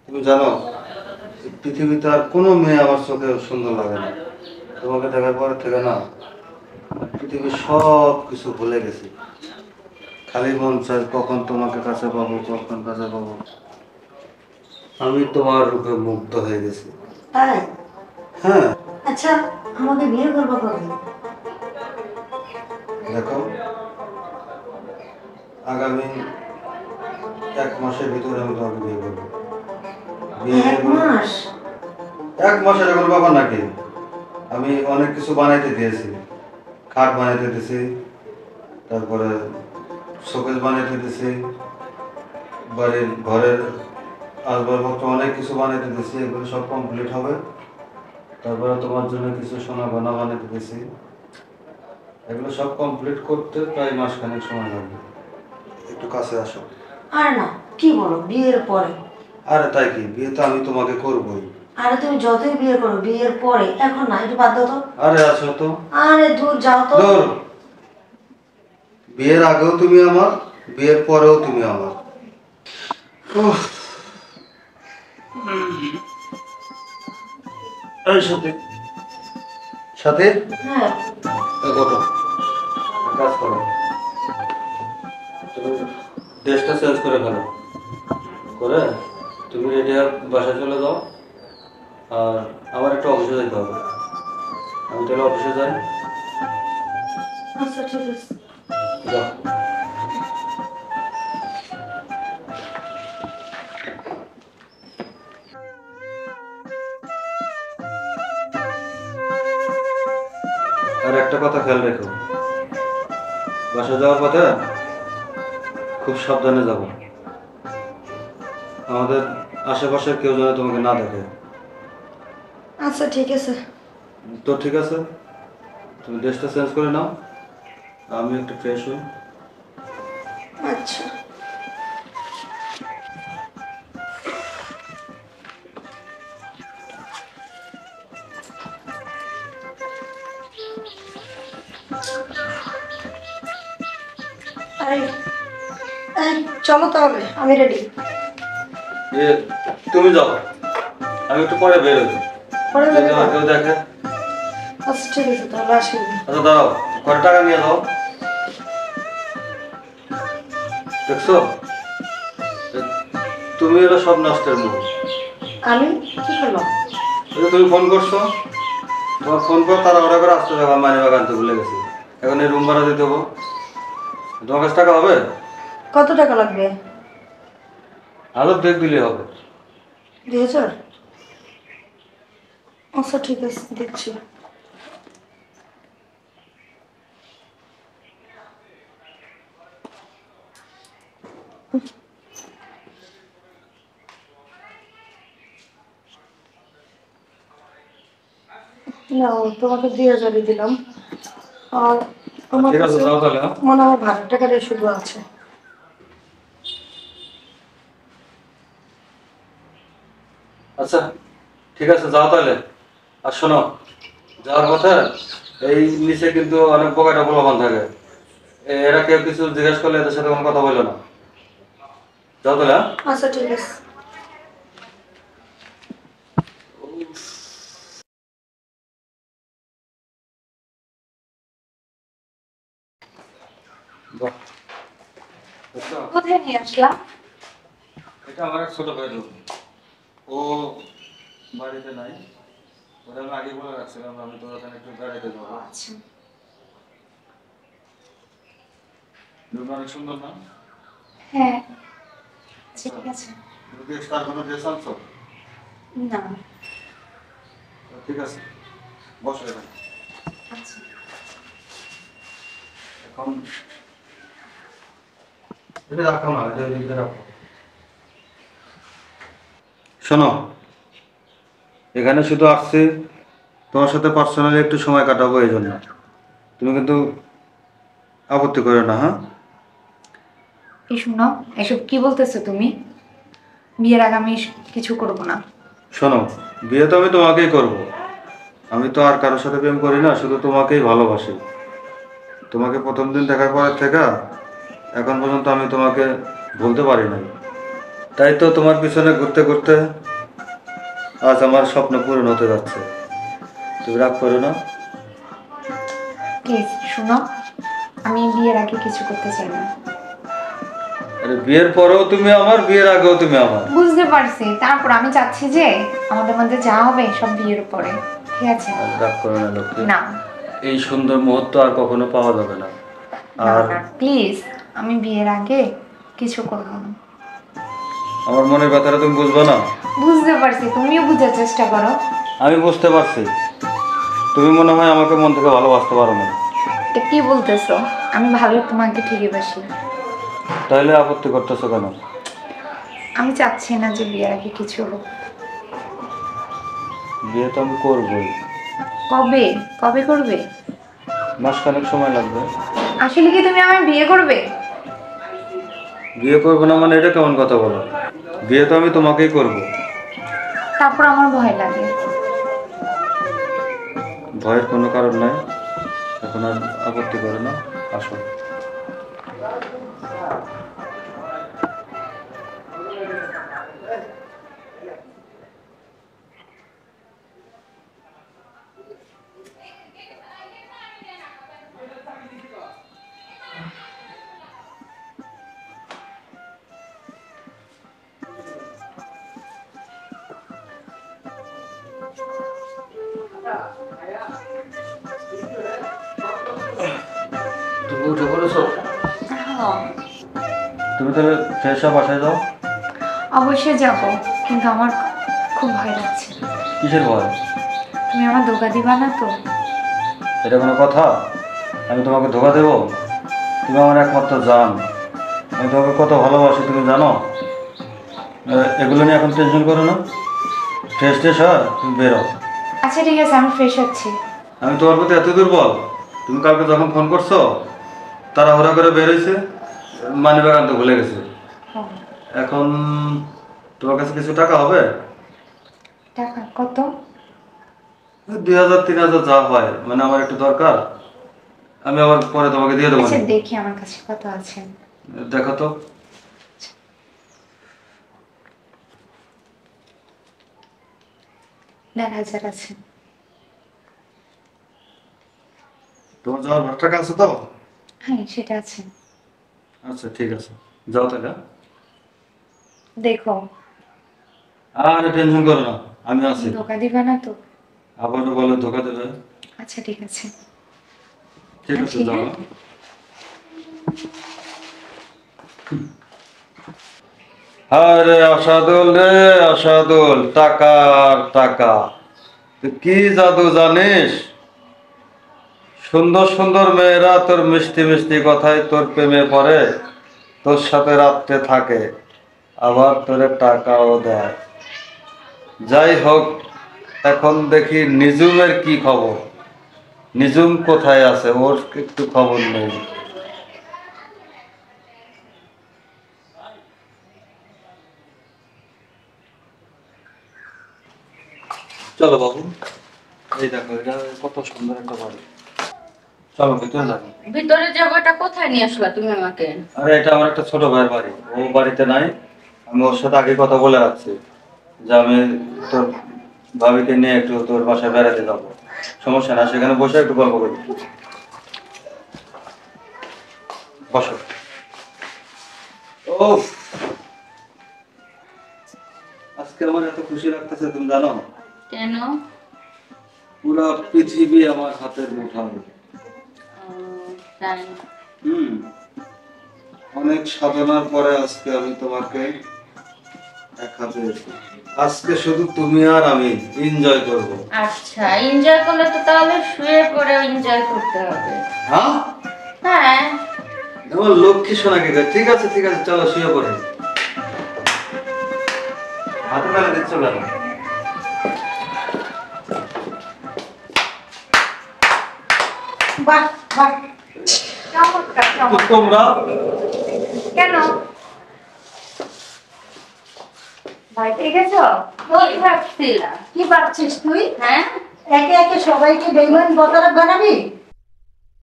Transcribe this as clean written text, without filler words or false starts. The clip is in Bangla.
তুমি জানো পৃথিবীতে আর কোনো মেয়ে আমার চোখে সুন্দর লাগে না। তোমাকে দেখার পর থেকে না পৃথিবীর সব কিছু ভুলে গেছি। খালি মন চায় কখন তোমাকে কাছে পাবো, কখন কাছে পাবো। আমি তোমার রূপে মুগ্ধ হয়ে গেছি। তাই? হ্যাঁ। আচ্ছা, আমাকে বিয়ে করবো কবে? দেখো, আগামী 1 মাসের ভিতরে আমি তোমাকে বিয়ে করবো। বিয়ে এক মাস? 1 মাসের কোনো ব্যাপার নাকি? আমি অনেক কিছু বানাইতে দিয়েছি। খাট বানাইতে দিয়েছি, তারপরে শোকেস বানাইতে দিয়েছি, বাড়ির ঘরের আসবাবপত্র অনেক কিছু বানাইতে দিয়েছি। এগুলো সব কমপ্লিট হবে। তারপরে তোমার জন্য কিছু সোনা গয়না বানাইতে দিয়েছি। এগুলো সব কমপ্লিট করতে প্রায় মাসখানেক সময় লাগবে। একটু কাছে আসো। আর না, কি বলো, বিয়ের পরে? আরে তাই কি, বিয়ে তো আমি তোমাকে করবোই। আরে তুমি যতই বিয়ে করো, বিয়ের পরে, এখন না, একটু বাদ দাও তো। আরে আসো তো। আরে দূর যাও তো। দূর। বিয়ের আগেও তুমি আমার, বিয়ের পরেও তুমি আমার। উফ। এই সাথে সাথে হ্যাঁ। ওঠো, কাজ করো। তুমি ড্রেসটা চেঞ্জ করে ফেলো, করে তুমি রেডি হয়ে বাসায় চলে যাও। আর আমার একটু অফিসে যেতে হবে। আমি তাহলে অফিসে যাই। আচ্ছা ঠিক আছে। যাও। আর একটা কথা খেয়াল রেখো, বাসা যাওয়ার পথে খুব সাবধানে যাব। আমাদের আশেপাশে কেউ যেন তোমাকে না দেখে। আচ্ছা ঠিক আছে। তো ঠিক আছে, তুমি ড্রেসটা চেঞ্জ করে নাও, আমি একটু ফ্রেশ হই। আচ্ছা। এই, এই, চলো তাহলে, আমি রেডি। এ, তুমি যাও, আমি একটু পরে বের হই। পরে যদি যাবে তো? আমার কেউ দেখে। আচ্ছা ঠিক আছে, তাহলে আসি। আচ্ছা দাঁড়াও, কত টাকা নিয়ে যাও। দেখছো, তুমি এলো সব নষ্টের মূল। আমি কি করলাম? এই যে তুমি ফোন করছো, তোমার ফোন করে তারা অর্ডার করে আসতে যাবো, মানি ব্যাগ আনতে ভুলে গেছি। এখন এই রুম ভাড়া দিতে হবো। তোমার কাছে টাকা হবে? কত টাকা লাগবে? আরো ব্রেক দিলে হবে। 2000? আচ্ছা ঠিক আছে, দিচ্ছি। না, তোমাকে 2000-ই দিলাম। আর আমার ঠিক আছে, কাছে যাও তাহলে। হ্যাঁ? মনে হয় ভাড়ার টাকাটাই শুধু আছে। আচ্ছা ঠিক আছে, যাও তাহলে। আর শোনো, যাওয়ার পথে এই নিচে কিন্তু অনেক বোকাটা প্রলোভন থাকে। এরা কেউ কিছু জিজ্ঞেস করলে এদের সাথে কোনো কথা বললো না। যাও তাহলে। হ্যাঁ? আচ্ছা ঠিক আছে। বাহ, বুঝছো? কোথায় নিয়ে আসলাম? এটা আমার এক ছোট ভাই রূপ। ও বাড়িতে নাই। ওটা আমি আগে বলে রাখছিলাম, আমি তোর ওখানে একটু বেড়াইতে যাবো। আচ্ছা। রুম অনেক সুন্দর না? হ্যাঁ। আচ্ছা ঠিক আছে। তুমি কি এক্সট্রা কোনো ড্রেস আনছো? না। ঠিক আছে, বসো এখানে। আচ্ছা। এখন এটা রাখো না, এটা এদিকে রাখো। শোনো, এখানে শুধু আসছি তোমার সাথে পার্সোনালি একটু সময় কাটাবো, এই জন্য। তুমি কিন্তু আপত্তি করো না, হ্যাঁ? এই শুনো, এসব কি বলতেছো তুমি? বিয়ের আগে আমি কিছু করবো না। শোনো, বিয়ে তো আমি তোমাকেই করব। আমি তো আর কারোর সাথে প্রেম করি না, শুধু তোমাকেই ভালোবাসি। তোমাকে প্রথম দিন দেখার পরের থেকে এখন পর্যন্ত আমি তোমাকে বলতে পারি নাই। তাই তো তোমার পিছনে ঘুরতে ঘুরতে আজ আমার স্বপ্ন পূরণ হতে যাচ্ছে। তুমি রাগ করো না। প্লিজ শোনো, আমি বিয়ের আগে কিছু করতে চাই না। আরে বিয়ের পরেও তুমি আমার, বিয়ের আগেও তুমি আমার। বুঝতে পারছি, তারপর আমি চাচ্ছি যে আমাদের মধ্যে যা হবে সব বিয়ের পরে, ঠিক আছে? আর রাগ করো না লক্ষ্মী। না এই সুন্দর মুহূর্ত আর কখনো পাওয়া যাবে না। আর প্লিজ, আমি বিয়ের আগে কিছু করবো না। আমার মনের কথাটা তুমি বুঝবে না? বুঝতে পারছি, তুমিও বুঝার চেষ্টা করো। আমি বুঝতে পারছি, তুমি মনে হয় আমাকে মন থেকে ভালোবাসতে পারো না। এটা কি বলতেছো? আমি ভালো তোমাকে ঠিকই বাসি। তাইলে আপত্তি করতেছো কেন? আমি চাচ্ছি না যে বিয়ের আগে কিছু হোক। বিয়ে তো আমি করবোই। কবে কবে করবে? মাসখানেক সময় লাগবে। আসলে কি তুমি আমার বিয়ে করবে? বিয়ে করবো না মানে এটা কেমন কথা বলো? বিয়ে তো আমি তোমাকেই করব। তারপর আমার ভয় লাগে। ভয়ের কোনো কারণ নাই, এখন আর আপত্তি করে না, আসো। তুমি উঠে পড়েছো? তুমি তাহলে ফ্রেশ আপ বাসায় যাও। অবশ্যই যাব, কিন্তু আমার খুব ভয় লাগছে। কিসের ভয়? তুমি আমার ধোকা দিবা না তো? এটা কোনো কথা? আমি তোমাকে ধোকা দেবো? তুমি আমার একমাত্র জান, আমি তোমাকে কত ভালোবাসি তুমি জানো। এগুলো নিয়ে এখন টেনশন করো না। ফ্রেশ ট্রেশ হয় তুমি বেরো। আচ্ছা ঠিক আছে, আমি ফ্রেশ হচ্ছি। আমি তোমার প্রতি এত দুর্বল, তুমি কালকে যখন ফোন করছো তাড়াহুড়া করে বেরোইছে, মানি ব্যাগ আনতে ভুলে গেছে। এখন তোমার কাছে কিছু টাকা হবে? টাকা কত? 2000-3000 যা হয়, মানে আমার একটু দরকার, আমি আবার পরে তোমাকে দিয়ে দেবো। আচ্ছা দেখি আমার কাছে কত আছে। দেখো তো। 1000 আছে। তোমার যাওয়ার ভাড়া টাকা আছে তো? হ্যাঁ সেটা আছে। আচ্ছা ঠিক আছে, যাও তাহলে। দেখো, আর টেনশন করো না, আমি আছি। ধোকা দিবা না তো? আবারও বলে ধোকা দেবে। আচ্ছা ঠিক আছে। ঠিক আছে, যাও। আরে আসাদুল রে আসাদুল, টাকা আর টাকা, তুই কি জাদু জানিস? সুন্দর সুন্দর মেয়েরা তোর মিষ্টি মিষ্টি কথায় তোর প্রেমে পড়ে, তোর সাথে রাত্রে থাকে, আবার তোরে টাকাও দেয়। যাই হোক, এখন দেখি নিজুমের কি খবর। নিজুম কোথায় আছে, ওর একটু খবর নেই। চলো বাবু, এই দেখো এটা কত সুন্দর একটা বাড়ি। চলো ভিতরে যাবো। ভিতরে যাবোটা কোথায় নিয়ে আসলা তুমি আমাকে? আরে এটা আমার একটা ছোট ভাইয়ের বাড়ি, ও বাড়িতে নাই। আমি ওর সাথে আগে কথা বলে রাখছি যে আমি তোর ভাবিকে নিয়ে একটু তোর বাসায় বেড়াতে যাবো। সমস্যা না, সেখানে বসে একটু গল্প করি। বসো। ও, আজকে আমার এত খুশি লাগতেছে তুমি জানো? কেন? পুরো পৃথিবী আমার হাতের মুঠায়। তাই? হুম, অনেক সাধনার পরে আজকে আমি তোমাকে এক হাতে, আজকে শুধু তুমি আর আমি এনজয় করব। আচ্ছা, এনজয় করলে তো তাহলে শুয়ে পড়ে এনজয় করতে হবে। হ্যাঁ, হ্যাঁ। আমার লক্ষ্মী সোনাকে কয়, ঠিক আছে ঠিক আছে, চলো শুয়ে পড়ে। হাতে ফেলে দিচ্ছ কেন? বাহ বাহ, চমৎকার তো চমৎকার। তোমরা কেন ভাই ঠিক আছে? কি ভাবছিলা? কি ভাবছিস তুই? হ্যাঁ, একে একে সবাইকে বেইমান বতারক বানাবি?